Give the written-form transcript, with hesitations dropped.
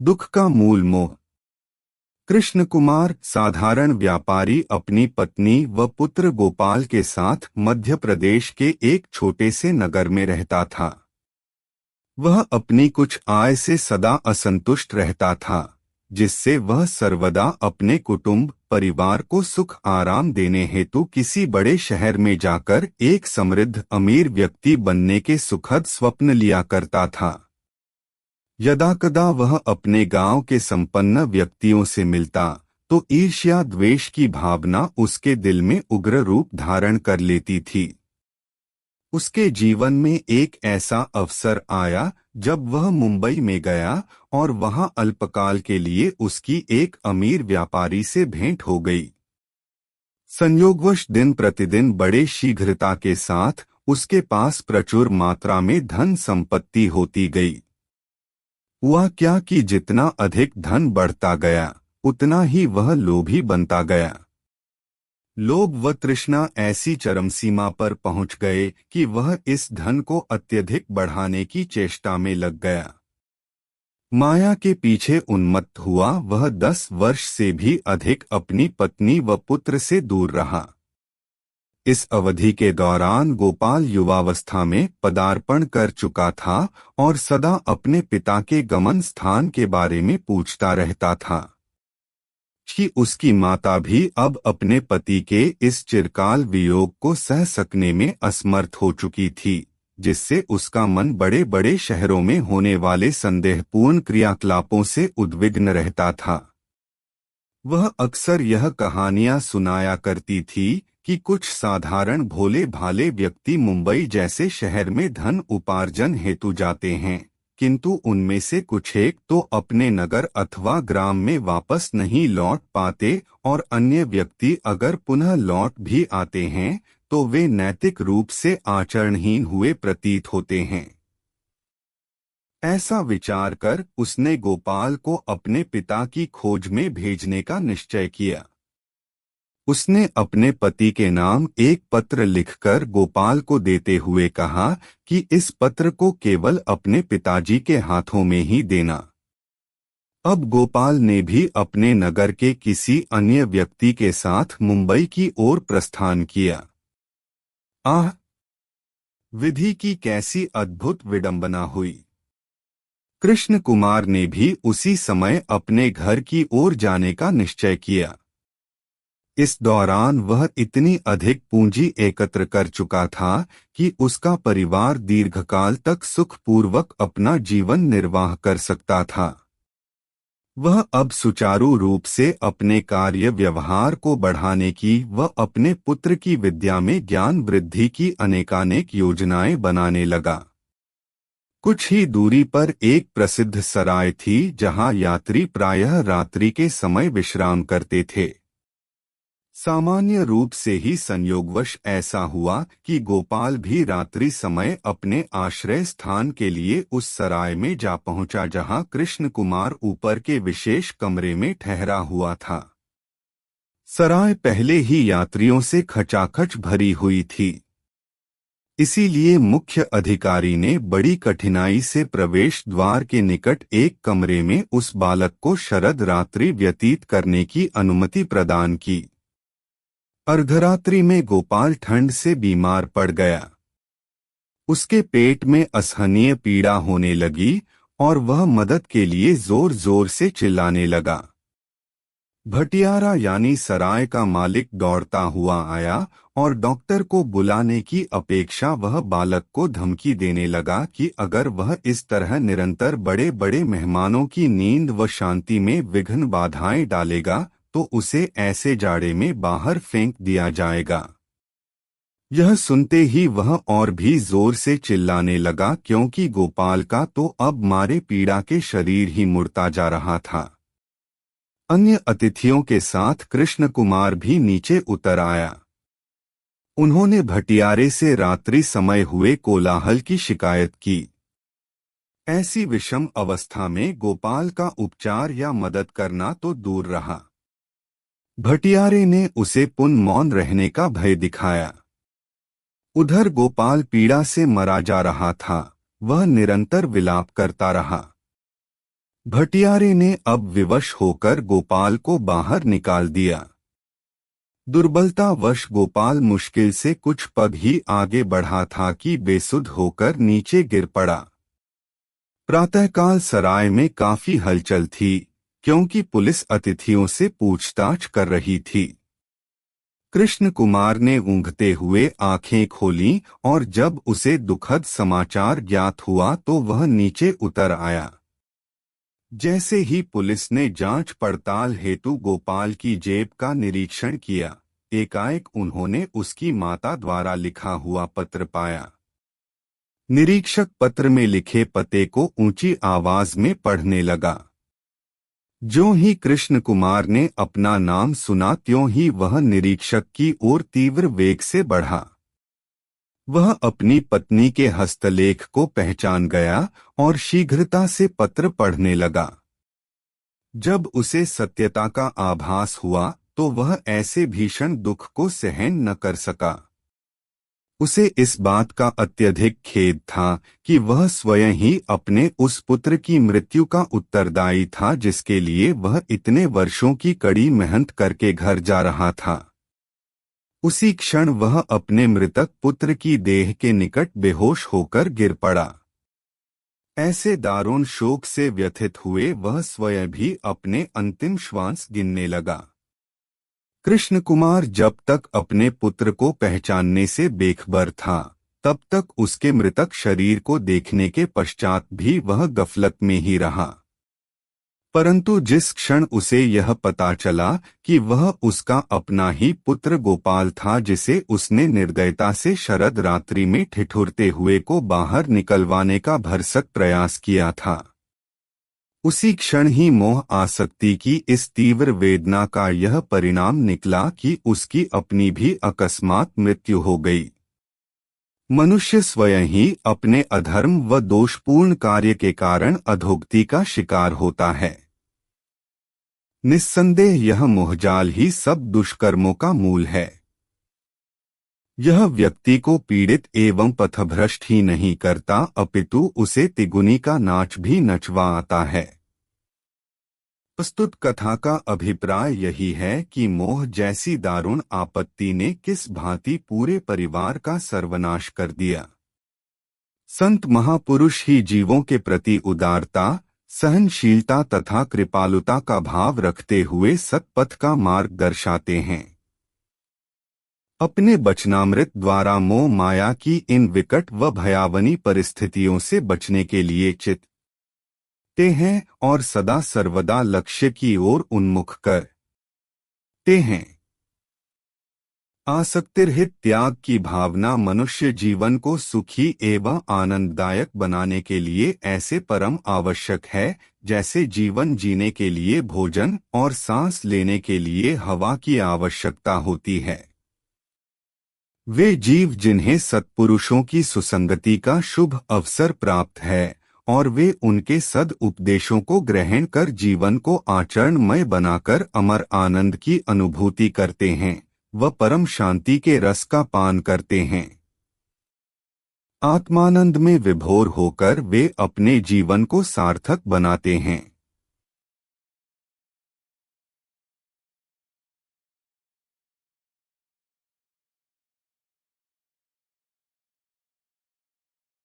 दुख का मूल मोह। कृष्ण कुमार साधारण व्यापारी अपनी पत्नी व पुत्र गोपाल के साथ मध्य प्रदेश के एक छोटे से नगर में रहता था। वह अपनी कुछ आय से सदा असंतुष्ट रहता था, जिससे वह सर्वदा अपने कुटुंब परिवार को सुख आराम देने हेतु किसी बड़े शहर में जाकर एक समृद्ध अमीर व्यक्ति बनने के सुखद स्वप्न लिया करता था। यदाकदा वह अपने गांव के संपन्न व्यक्तियों से मिलता तो ईर्ष्या द्वेष की भावना उसके दिल में उग्र रूप धारण कर लेती थी। उसके जीवन में एक ऐसा अवसर आया जब वह मुंबई में गया और वहां अल्पकाल के लिए उसकी एक अमीर व्यापारी से भेंट हो गई। संयोगवश दिन प्रतिदिन बड़े शीघ्रता के साथ उसके पास प्रचुर मात्रा में धन संपत्ति होती गई। हुआ क्या कि जितना अधिक धन बढ़ता गया उतना ही वह लोभी बनता गया। लोभ व तृष्णा ऐसी चरम सीमा पर पहुंच गए कि वह इस धन को अत्यधिक बढ़ाने की चेष्टा में लग गया। माया के पीछे उन्मत्त हुआ वह 10 वर्ष से भी अधिक अपनी पत्नी व पुत्र से दूर रहा। इस अवधि के दौरान गोपाल युवावस्था में पदार्पण कर चुका था और सदा अपने पिता के गमन स्थान के बारे में पूछता रहता था कि उसकी माता भी अब अपने पति के इस चिरकाल वियोग को सह सकने में असमर्थ हो चुकी थी, जिससे उसका मन बड़े बड़े शहरों में होने वाले संदेहपूर्ण क्रियाकलापों से उद्विग्न रहता था। वह अक्सर यह कहानियां सुनाया करती थी कि कुछ साधारण भोले भाले व्यक्ति मुंबई जैसे शहर में धन उपार्जन हेतु जाते हैं, किंतु उनमें से कुछ एक तो अपने नगर अथवा ग्राम में वापस नहीं लौट पाते और अन्य व्यक्ति अगर पुनः लौट भी आते हैं तो वे नैतिक रूप से आचरणहीन हुए प्रतीत होते हैं। ऐसा विचार कर उसने गोपाल को अपने पिता की खोज में भेजने का निश्चय किया। उसने अपने पति के नाम एक पत्र लिखकर गोपाल को देते हुए कहा कि इस पत्र को केवल अपने पिताजी के हाथों में ही देना। अब गोपाल ने भी अपने नगर के किसी अन्य व्यक्ति के साथ मुंबई की ओर प्रस्थान किया। आह! विधि की कैसी अद्भुत विडंबना हुई। कृष्ण कुमार ने भी उसी समय अपने घर की ओर जाने का निश्चय किया। इस दौरान वह इतनी अधिक पूंजी एकत्र कर चुका था कि उसका परिवार दीर्घकाल तक सुखपूर्वक अपना जीवन निर्वाह कर सकता था। वह अब सुचारू रूप से अपने कार्य व्यवहार को बढ़ाने की व अपने पुत्र की विद्या में ज्ञान वृद्धि की अनेकानेक योजनाएं बनाने लगा। कुछ ही दूरी पर एक प्रसिद्ध सराय थी जहां यात्री प्रायः रात्रि के समय विश्राम करते थे। सामान्य रूप से ही संयोगवश ऐसा हुआ कि गोपाल भी रात्रि समय अपने आश्रय स्थान के लिए उस सराय में जा पहुंचा जहां कृष्ण कुमार ऊपर के विशेष कमरे में ठहरा हुआ था। सराय पहले ही यात्रियों से खचाखच भरी हुई थी, इसीलिए मुख्य अधिकारी ने बड़ी कठिनाई से प्रवेश द्वार के निकट एक कमरे में उस बालक को शरद रात्रि व्यतीत करने की अनुमति प्रदान की। अर्धरात्रि में गोपाल ठंड से बीमार पड़ गया। उसके पेट में असहनीय पीड़ा होने लगी और वह मदद के लिए जोर जोर से चिल्लाने लगा। भटियारा यानी सराय का मालिक दौड़ता हुआ आया और डॉक्टर को बुलाने की अपेक्षा वह बालक को धमकी देने लगा कि अगर वह इस तरह निरंतर बड़े बड़े मेहमानों की नींद व शांति में विघ्न बाधाएं डालेगा तो उसे ऐसे जाड़े में बाहर फेंक दिया जाएगा। यह सुनते ही वह और भी जोर से चिल्लाने लगा, क्योंकि गोपाल का तो अब मारे पीड़ा के शरीर ही मुड़ता जा रहा था। अन्य अतिथियों के साथ कृष्ण कुमार भी नीचे उतर आया। उन्होंने भटियारे से रात्रि समय हुए कोलाहल की शिकायत की। ऐसी विषम अवस्था में गोपाल का उपचार या मदद करना तो दूर रहा, भटियारे ने उसे पुन मौन रहने का भय दिखाया। उधर गोपाल पीड़ा से मरा जा रहा था, वह निरंतर विलाप करता रहा। भटियारे ने अब विवश होकर गोपाल को बाहर निकाल दिया। दुर्बलतावश गोपाल मुश्किल से कुछ पग ही आगे बढ़ा था कि बेसुध होकर नीचे गिर पड़ा। प्रातःकाल सराय में काफी हलचल थी, क्योंकि पुलिस अतिथियों से पूछताछ कर रही थी। कृष्ण कुमार ने ऊँघते हुए आंखें खोलीं और जब उसे दुखद समाचार ज्ञात हुआ तो वह नीचे उतर आया। जैसे ही पुलिस ने जांच पड़ताल हेतु गोपाल की जेब का निरीक्षण किया, एकाएक उन्होंने उसकी माता द्वारा लिखा हुआ पत्र पाया। निरीक्षक पत्र में लिखे पते को ऊंची आवाज में पढ़ने लगा। ज्यों ही कृष्ण कुमार ने अपना नाम सुना त्यों ही वह निरीक्षक की ओर तीव्र वेग से बढ़ा। वह अपनी पत्नी के हस्तलेख को पहचान गया और शीघ्रता से पत्र पढ़ने लगा। जब उसे सत्यता का आभास हुआ तो वह ऐसे भीषण दुख को सहन न कर सका। उसे इस बात का अत्यधिक खेद था कि वह स्वयं ही अपने उस पुत्र की मृत्यु का उत्तरदायी था जिसके लिए वह इतने वर्षों की कड़ी मेहनत करके घर जा रहा था। उसी क्षण वह अपने मृतक पुत्र की देह के निकट बेहोश होकर गिर पड़ा। ऐसे दारुण शोक से व्यथित हुए वह स्वयं भी अपने अंतिम श्वास गिनने लगा। कृष्ण कुमार जब तक अपने पुत्र को पहचानने से बेखबर था, तब तक उसके मृतक शरीर को देखने के पश्चात भी वह गफलत में ही रहा। परंतु जिस क्षण उसे यह पता चला कि वह उसका अपना ही पुत्र गोपाल था जिसे उसने निर्दयता से शरद रात्रि में ठिठुरते हुए को बाहर निकलवाने का भरसक प्रयास किया था, उसी क्षण ही मोह आसक्ति की इस तीव्र वेदना का यह परिणाम निकला कि उसकी अपनी भी अकस्मात मृत्यु हो गई। मनुष्य स्वयं ही अपने अधर्म व दोषपूर्ण कार्य के कारण अधोगति का शिकार होता है। निस्संदेह यह मोहजाल ही सब दुष्कर्मों का मूल है। यह व्यक्ति को पीड़ित एवं पथभ्रष्ट ही नहीं करता अपितु उसे तिगुनी का नाच भी नचवा आता है। प्रस्तुत कथा का अभिप्राय यही है कि मोह जैसी दारुण आपत्ति ने किस भांति पूरे परिवार का सर्वनाश कर दिया। संत महापुरुष ही जीवों के प्रति उदारता, सहनशीलता तथा कृपालुता का भाव रखते हुए सत्पथ का मार्ग दर्शाते हैं। अपने वचनामृत द्वारा मोह माया की इन विकट व भयावनी परिस्थितियों से बचने के लिए चितते हैं और सदा सर्वदा लक्ष्य की ओर उन्मुख करते हैं। आसक्तिरहित त्याग की भावना मनुष्य जीवन को सुखी एवं आनंददायक बनाने के लिए ऐसे परम आवश्यक है, जैसे जीवन जीने के लिए भोजन और सांस लेने के लिए हवा की आवश्यकता होती है। वे जीव जिन्हें सत्पुरुषों की सुसंगति का शुभ अवसर प्राप्त है और वे उनके सद उपदेशों को ग्रहण कर जीवन को आचरणमय बनाकर अमर आनंद की अनुभूति करते हैं, व परम शांति के रस का पान करते हैं। आत्मानंद में विभोर होकर वे अपने जीवन को सार्थक बनाते हैं।